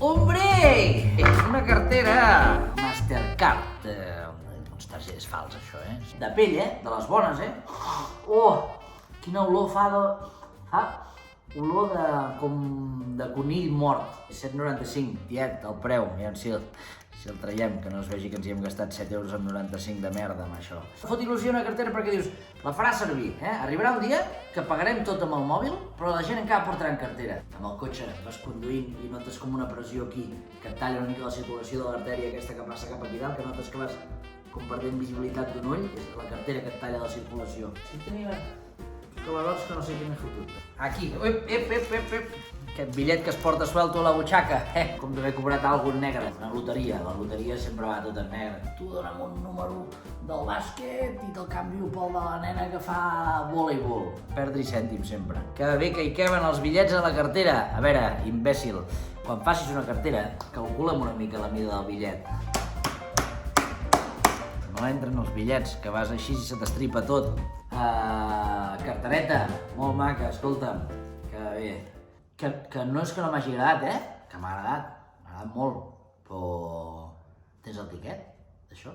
Hombre! Una cartera Mastercard. Uns targets fals, això, De pell, De les bones, Oh! Quina olor fa Fa olor de conill mort. 7,95, tiet, el preu. Aviam si el traiem, que no es vegi que ens hi hem gastat 7,95 € de merda amb això. Fot il·lusió una cartera perquè dius, la farà servir, Arribarà un dia que pagarem tot amb el mòbil, però la gent encara portarà en cartera. Amb el cotxe vas conduint i notes com una pressió aquí, que et talla una mica la circulació de l'artèria aquesta que passa cap aquí dalt, que notes que vas com perdent visibilitat d'un ull, és la cartera que et talla la circulació. Sí, tenia calarots que no sé què m'he fotut. Aquí, ep. Aquest bitllet que es porta suelto a la butxaca, com d'haver cobrat alguna negre. Una loteria, la loteria sempre va tot en negre. Tu dona'm un número del bàsquet i te'l canvio pel de la nena que fa voleibol. Perdre cèntim sempre. Que bé que hi queben els bitllets a la cartera. A veure, imbècil, quan facis una cartera, calcula'm una mica la mida del bitllet. No entren els bitllets, que vas així i se t'estripa tot. Cartereta, molt maca, escolta'm, que bé. Que no és que no m'hagi agradat, que m'ha agradat molt, però tens el tiquet d'això?